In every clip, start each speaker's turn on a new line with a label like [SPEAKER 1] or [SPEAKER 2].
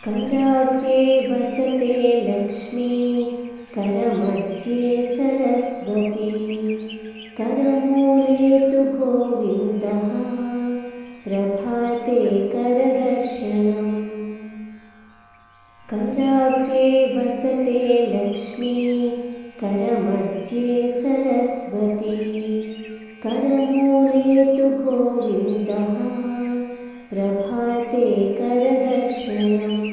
[SPEAKER 1] कराग्रे वसते लक्ष्मी करमध्ये सरस्वती करमूले तु गोविन्दः प्रभाते करदर्शनम्। कराग्रे वसते लक्ष्मी करमध्ये सरस्वती करमूले तु गोविन्दः प्रभाते करदर्शनम्।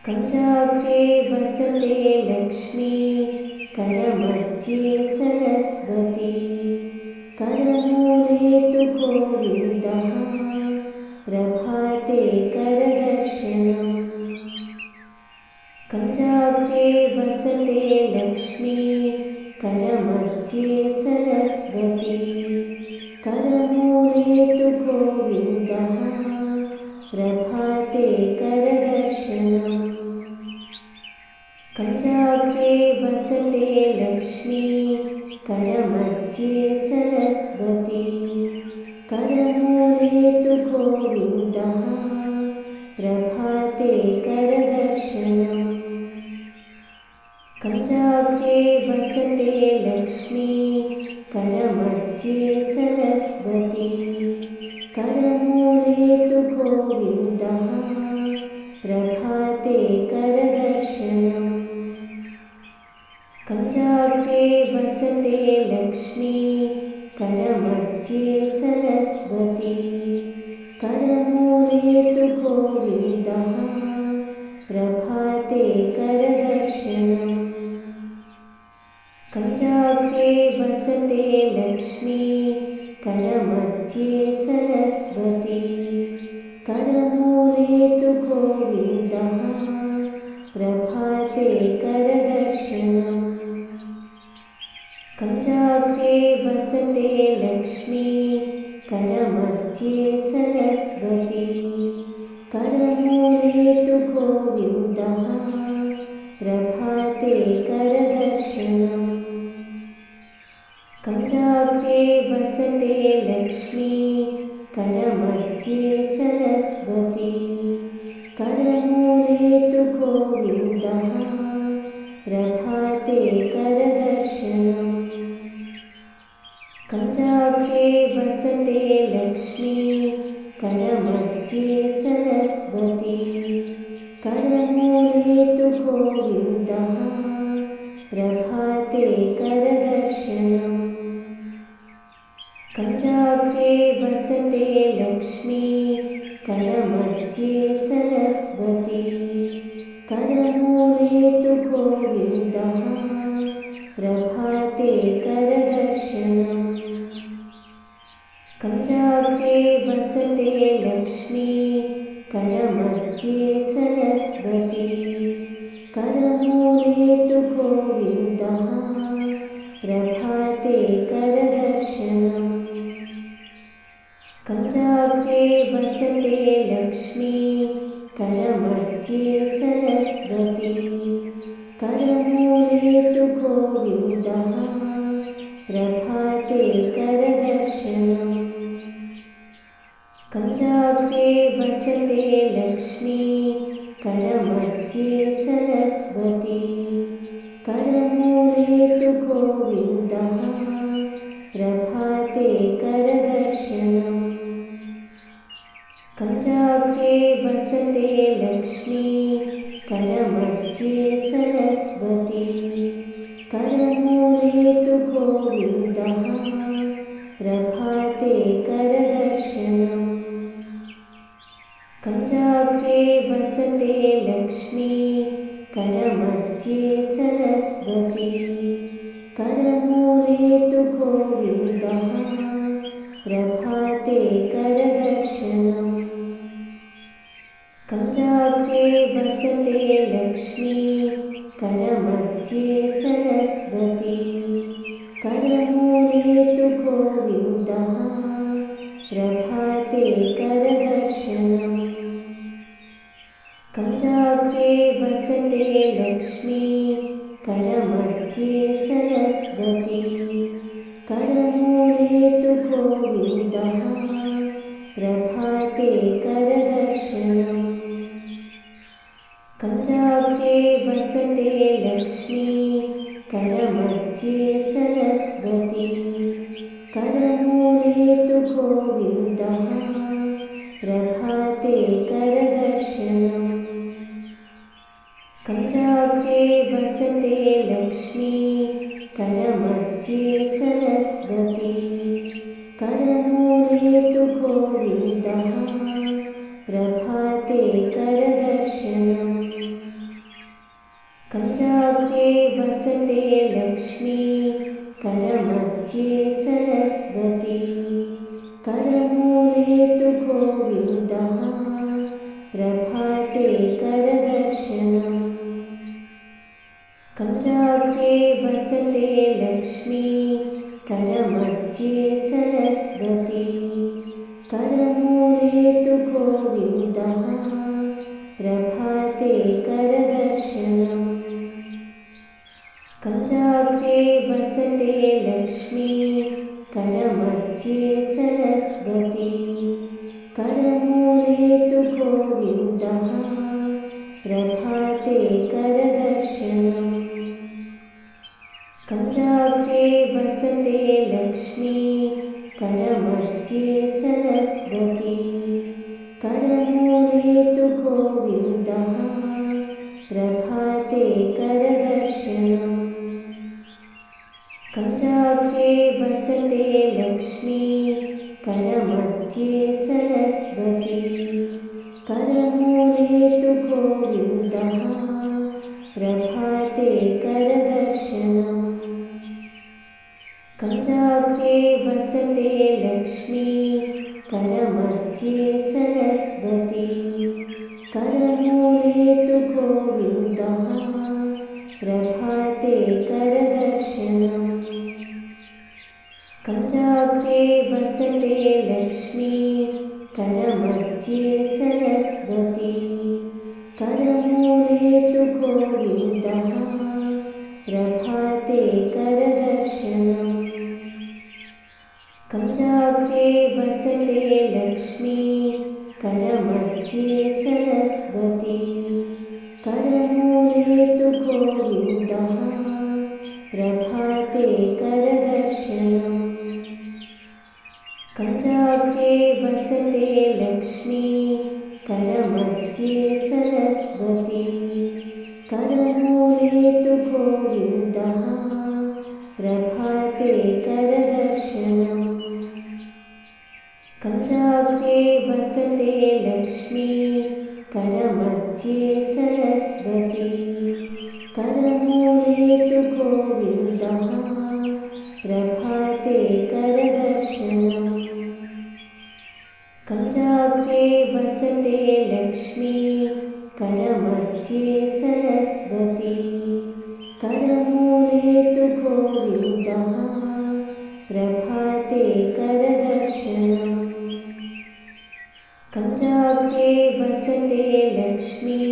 [SPEAKER 1] कराग्रे वसते लक्ष्मी करमध्ये सरस्वती करमूले तु गोविन्दः प्रभाते करदर्शनम्। कराग्रे वसते लक्ष्मी करमध्ये सरस्वती करमूले तु गोविन्दः प्रभाते करदर्शनम्। कराग्रे वसते लक्ष्मी करमध्ये सरस्वती करमूले तु गोविन्दः प्रभाते करदर्शनम्। कराग्रे वसते लक्ष्मी करमध्ये सरस्वती करमूले तु गोविन्दः प्रभाते करदर्शनम्। कराग्रे वसते लक्ष्मी करमध्ये सरस्वती करमूले तु गोविन्दः प्रभाते करदर्शनम्। कराग्रे वसते लक्ष्मी करमध्ये सरस्वती करमूले तु गोविन्दः प्रभाते करदर्शनम्। कराग्रे वसते लक्ष्मी करमध्ये सरस्वती करमूले तु गोविन्दः प्रभाते करदर्शनम्। कराग्रे वसते लक्ष्मी करमध्ये सरस्वती करमूले तु गोविन्दः प्रभाते करदर्शनम्। कराग्रे वसते लक्ष्मी करमध्ये सरस्वती करमूले तु गोविन्दः प्रभाते करदर्शनम्। कराग्रे वसते लक्ष्मी करमध्ये सरस्वती करमूले तु गोविन्दः प्रभाते करदर्शनम्। कराग्रे वसते लक्ष्मी करमध्ये सरस्वती करमूले तु गोविन्दः प्रभाते करदर्शनम्। कराग्रे वसते लक्ष्मी करमध्ये सरस्वती करमूले तु गोविन्दः प्रभाते करदर्शनम्। कराग्रे वसते लक्ष्मी करमध्ये सरस्वती करमूले तु गोविन्दः प्रभाते करदर्शनम्। कराग्रे वसते लक्ष्मी करमध्ये सरस्वती करमूले तु गोविन्दः प्रभाते करदर्शनम्। कराग्रे वसते लक्ष्मी करमध्ये सरस्वती करमूले तु गोविन्दः प्रभाते करदर्शनम्। कराग्रे वसते लक्ष्मी करमध्ये सरस्वती करमूले तु गोविन्दः प्रभाते करदर्शनम्। कराग्रे वसते लक्ष्मी करमध्ये सरस्वती करमूले तु गोविन्दः प्रभाते करदर्शनम्। कराग्रे वसते लक्ष्मी करमध्ये सरस्वती करमूले तु गोविन्दः प्रभाते करदर्शनम् कराग्रे वसते लक्ष्मी करमध्ये सरस्वती करमूले तु गोविन्दः प्रभाते करदर्शनम् कराग्रे वसते लक्ष्मी करमध्ये सरस्वती करमूले तु गोविन्दः प्रभाते करदर्शनम् कराग्रे वसते लक्ष्मी करमध्ये सरस्वती करमूले तु गोविन्दः प्रभाते करदर्शनम् कराग्रे वसते लक्ष्मी करमध्ये सरस्वती करमूले तु गोविन्दः प्रभाते करदर्शनम् कराग्रे वसते लक्ष्मी करमध्ये सरस्वती करमूले तु गोविन्दः प्रभाते करदर्शनम् कराग्रे वसते लक्ष्मी करमध्ये सरस्वती करमूले तु गोविन्दः प्रभाते करदर्शनम् कराग्रे वसते लक्ष्मी करमध्ये सरस्वती करमूले तु गोविन्दः प्रभाते करदर्शनम् कराग्रे वसते लक्ष्मी करमध्ये सरस्वती करमूले तु गोविन्दः प्रभाते करदर्शनम् कराग्रे वसते लक्ष्मी करमध्ये सरस्वती करमूले तु गोविन्दः प्रभाते करदर्शनम् कराग्रे वसते लक्ष्मी करमध्ये सरस्वती करमूले तु गोविन्दः प्रभाते करदर्शनम् कराग्रे वसते लक्ष्मी करमध्ये सरस्वती करमूले तु गोविन्दः प्रभाते करदर्शनम् कराग्रे वसते लक्ष्मी करमध्ये सरस्वती करमूले तु गोविन्दः प्रभाते करदर्शनम् कराग्रे वसते लक्ष्मी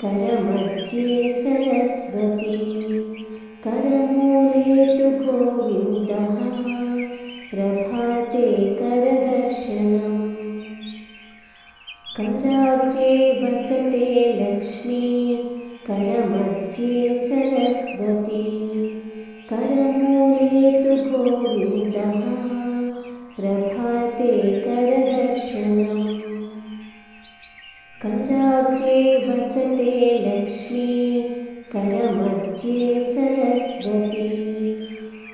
[SPEAKER 1] करमध्ये सरस्वती करमूले तु गोविन्दः प्रभाते करदर्शनम् कराग्रे वसते लक्ष्मी करमध्ये सरस्वती करमूले तु गोविन्दः प्रभाते करदर्शनम् कराग्रे वसते लक्ष्मी करमध्ये सरस्वती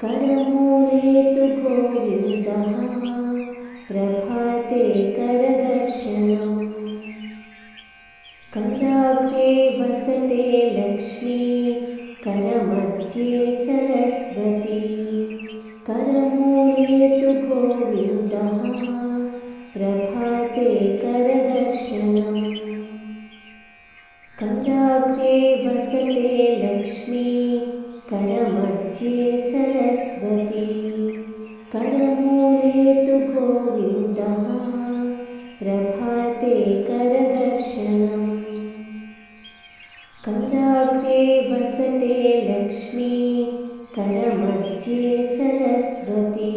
[SPEAKER 1] करमूले तु गोविन्दः प्रभाते करदर्शनम् कराग्रे वसते लक्ष्मी करमध्ये सरस्वती करमूले तु गोविन्दः प्रभाते करदर्शनम् कराग्रे वसते लक्ष्मी करमध्ये सरस्वती करमूले तु गोविन्दः प्रभाते करदर्शनम् कराग्रे वसते लक्ष्मी करमध्ये सरस्वती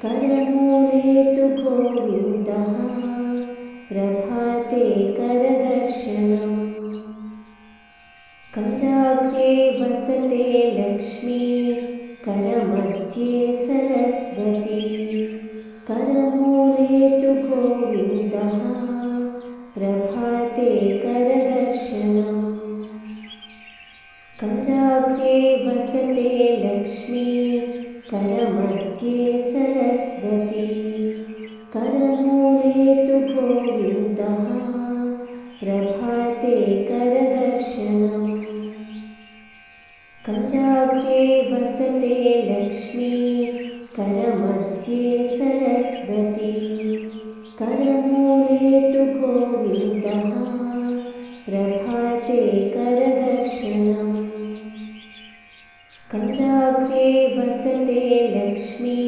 [SPEAKER 1] करमूले तु गोविन्दः प्रभाते करदर्शनम् कराग्रे वसते लक्ष्मी करमध्ये सरस्वती करमूले तु गोविन्दः प्रभाते करदर्शनम् कराग्रे वसते लक्ष्मी करमध्ये सरस्वती करमूले तु गोविन्दः प्रभाते करदर्शनम् कराग्रे वसते लक्ष्मी करमध्ये सरस्वती करमूले तु गोविन्दः प्रभाते करदर्शनम् कराग्रे वसते लक्ष्मी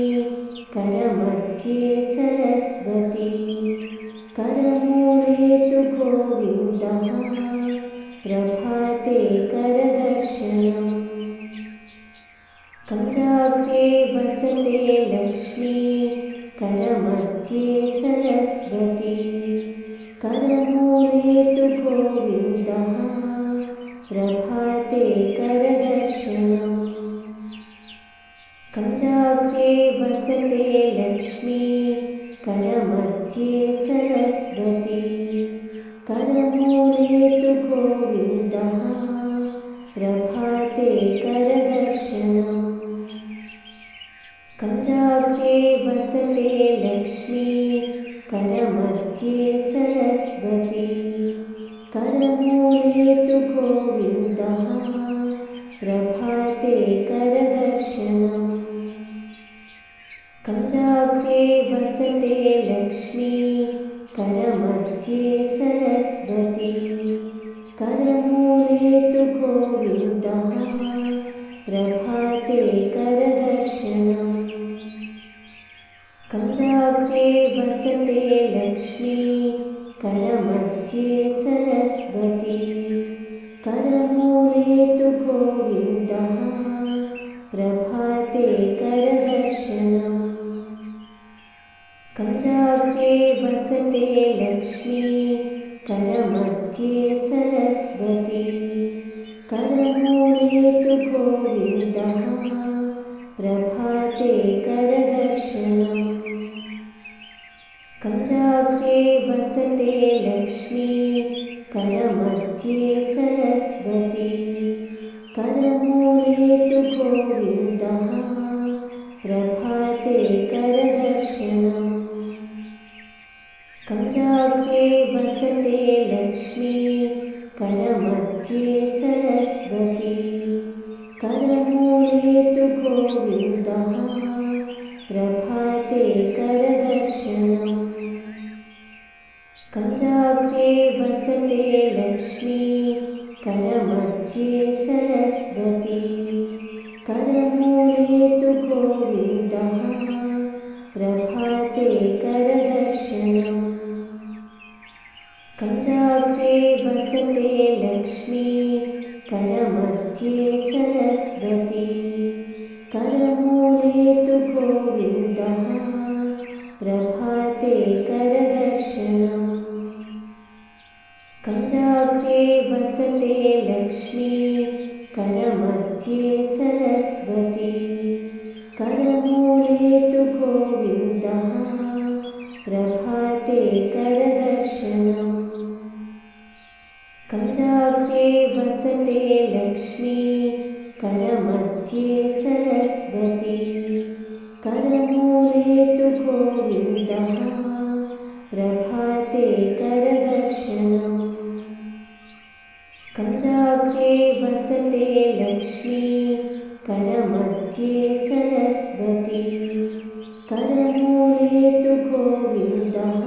[SPEAKER 1] करमध्ये सरस्वती करमूले तु गोविन्दः प्रभाते करदर्शनम् कराग्रे वसते लक्ष्मी करमध्ये सरस्वती करमूले तु गोविन्दः प्रभाते करदर्शनम् कराग्रे वसते लक्ष्मी करमध्ये सरस्वती करमूले तु गोविन्दः प्रभाते करदर्शनम् कराग्रे वसते लक्ष्मी करमध्ये सरस्वती करमूले तु गोविन्दः प्रभाते करदर्शनम् कराग्रे वसते लक्ष्मी करमध्ये सरस्वती करमूले तु गोविन्दः प्रभाते करदर्शनम् कराग्रे वसते लक्ष्मी करमध्ये सरस्वती करमूले तु गोविन्दः प्रभाते करदर्शनम् कराग्रे वसते लक्ष्मी करमध्ये सरस्वती करमूले तु गोविन्दः प्रभाते करदर्शनम् कराग्रे वसते लक्ष्मी करमध्ये सरस्वती करमूले तु गोविन्दः प्रभाते करदर्शनम् कराग्रे वसते लक्ष्मी करमध्ये सरस्वती करमूले तु गोविन्दः प्रभाते करदर्शनम् कराग्रे वसते लक्ष्मी करमध्ये सरस्वती करमूले तु गोविन्दः प्रभाते करदर्शनम् कराग्रे वसते लक्ष्मी करमध्ये सरस्वती करमूले तु गोविन्दः प्रभाते करदर्शनम् कराग्रे वसते लक्ष्मी करमध्ये सरस्वती करमूले तु गोविन्दः प्रभाते करदर्शनम् कराग्रे वसते लक्ष्मी करमध्ये सरस्वती करमूले तु गोविन्दः प्रभाते करदर्शनम् कराग्रे वसते लक्ष्मी करमध्ये सरस्वती करमूले तु गोविन्दः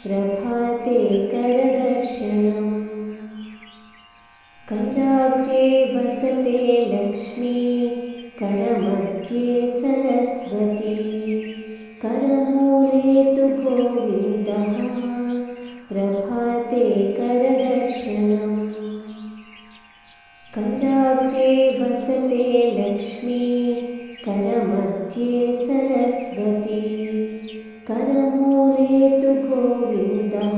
[SPEAKER 1] प्रभाते करदर्शनम् कराग्रे वसते लक्ष्मी करमध्ये सरस्वती करमूले तु गोविन्दः प्रभाते करदर्शनम् कराग्रे वसते लक्ष्मी करमध्ये सरस्वती करमूले तु गोविन्दः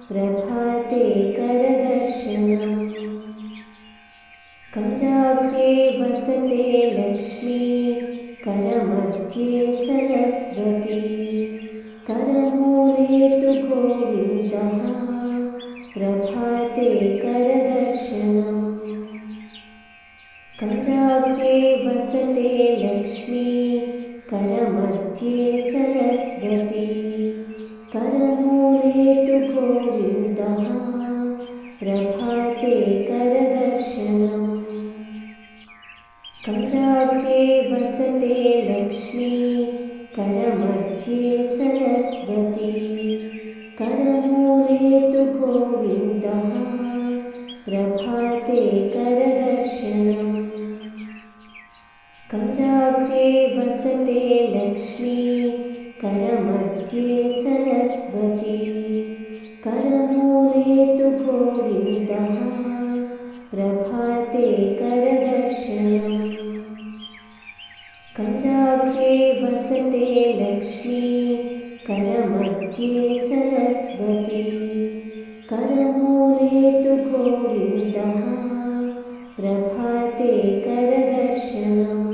[SPEAKER 1] प्रभाते करदर्शनम् कराग्रे वसते लक्ष्मी करमध्ये सरस्वती करमूले तु गोविन्दः प्रभाते करदर्शनम् कराग्रे वसते लक्ष्मी करमध्ये सरस्वती करमूले तु गोविन्दः प्रभाते करदर्शनम् कराग्रे वसते लक्ष्मी करमध्ये सरस्वती करमूले तु गोविन्दः प्रभाते करदर्शनम् कराग्रे वसते लक्ष्मी करमध्ये सरस्वती करमूले तु गोविन्दः प्रभाते करदर्शनम् कराग्रे वसते लक्ष्मी करमध्ये सरस्वती करमूले तु गोविन्दः प्रभाते करदर्शनम्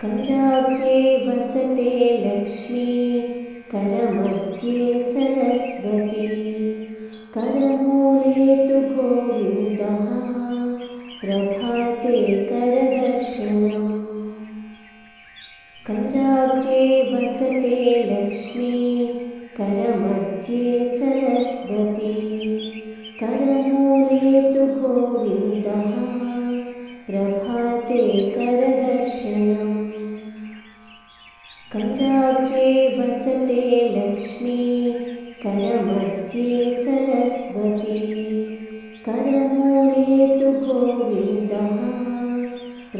[SPEAKER 1] कराग्रे वसते लक्ष्मी करमध्ये सरस्वती करमूले तु गोविन्दः प्रभाते करदर्शनम् कराग्रे वसते लक्ष्मी करमध्ये सरस्वती करमूले तु गोविन्दः प्रभाते करदर्शनम् कराग्रे वसते लक्ष्मी करमध्ये सरस्वती करमूले तु गोविन्दः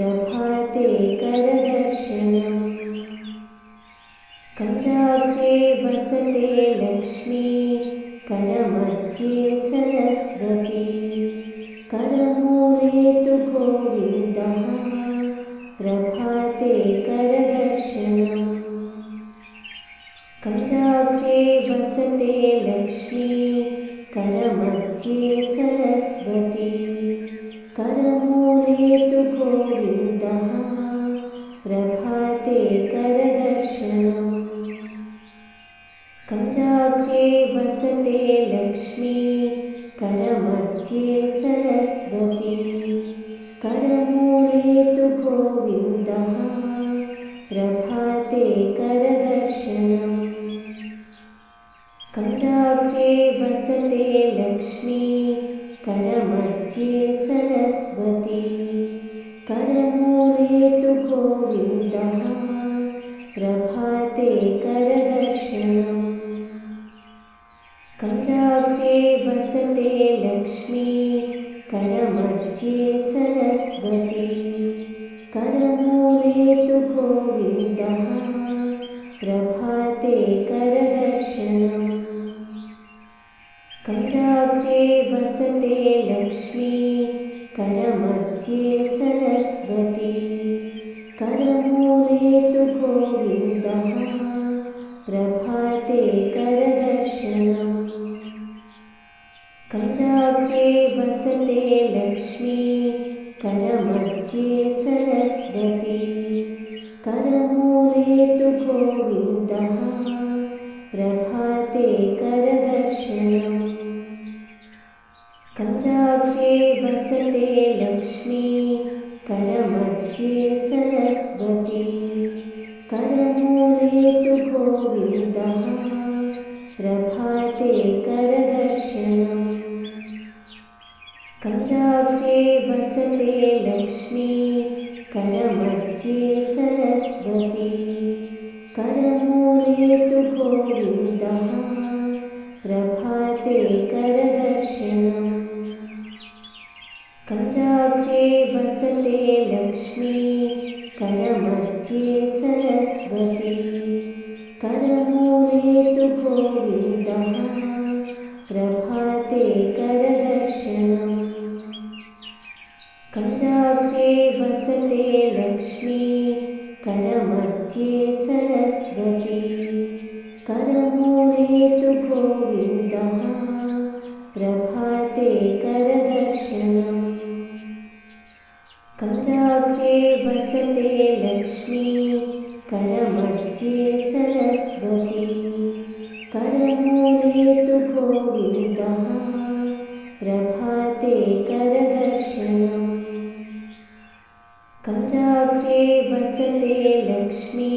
[SPEAKER 1] प्रभाते करदर्शनम् कराग्रे वसते लक्ष्मी करमध्ये सरस्वती करमूले तु गोविन्दः प्रभाते करदर्शनम् कराग्रे वसते लक्ष्मी करमध्ये सरस्वती करमूले तु गोविन्दः प्रभाते करदर्शनम् कराग्रे वसते लक्ष्मी करमध्ये सरस्वती करमूले तु गोविन्दः प्रभाते करदर्शनम् कराग्रे वसते लक्ष्मी करमध्ये सरस्वती करमूले तु गोविन्दः प्रभाते करदर्शनम् कराग्रे वसते लक्ष्मी करमध्ये सरस्वती करमूले तु गोविन्दः प्रभाते करदर्शनम् कराग्रे वसते लक्ष्मी करमध्ये सरस्वती करमूले तु गोविन्दः प्रभाते करदर्शनम् कराग्रे वसते लक्ष्मी करमध्ये सरस्वती करमूले तु गोविन्दः प्रभाते करदर्शनम् कराग्रे वसते लक्ष्मी करमध्ये सरस्वती करमूले तु गोविन्दः प्रभाते करदर्शनम् कराग्रे वसते लक्ष्मी करमध्ये सरस्वती करमूले तु गोविन्दः प्रभाते करदर्शनम् कराग्रे वसते लक्ष्मी करमध्ये सरस्वती करमूले तु गोविन्दः प्रभाते करदर्शनम् कराग्रे वसते लक्ष्मी करमध्ये सरस्वती करमूले तु गोविन्दः प्रभाते करदर्शनम् करमध्ये सरस्वती करमूले तु गोविन्दः प्रभाते करदर्शनम् कराग्रे वसते लक्ष्मी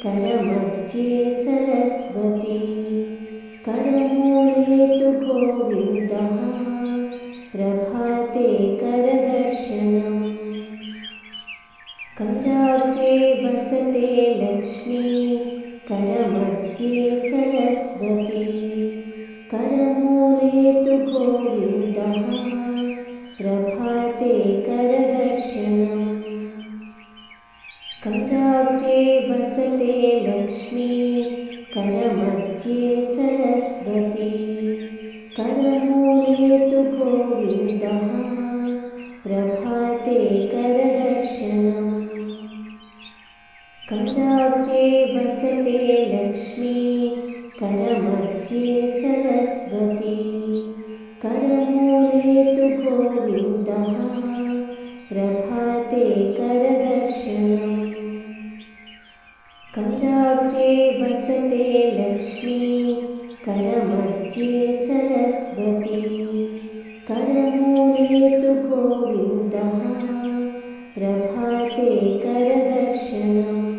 [SPEAKER 1] करमध्ये सरस्वती करमूले तु गोविन्दः प्रभाते करदर्शनम् कराग्रे वसते लक्ष्मी करमध्ये सरस्वती करमूले तु गोविन्दः प्रभाते करदर्शनम् कराग्रे वसते लक्ष्मी करमध्ये सरस्वती करमूले तु गोविन्दः प्रभाते करदर्शनम् कराग्रे वसते लक्ष्मी करमध्ये सरस्वती करमूले तु गोविन्दः प्रभाते करदर्शनम् कराग्रे वसते लक्ष्मी करमध्ये सरस्वती करमूले तु गोविन्दः प्रभाते करदर्शनम्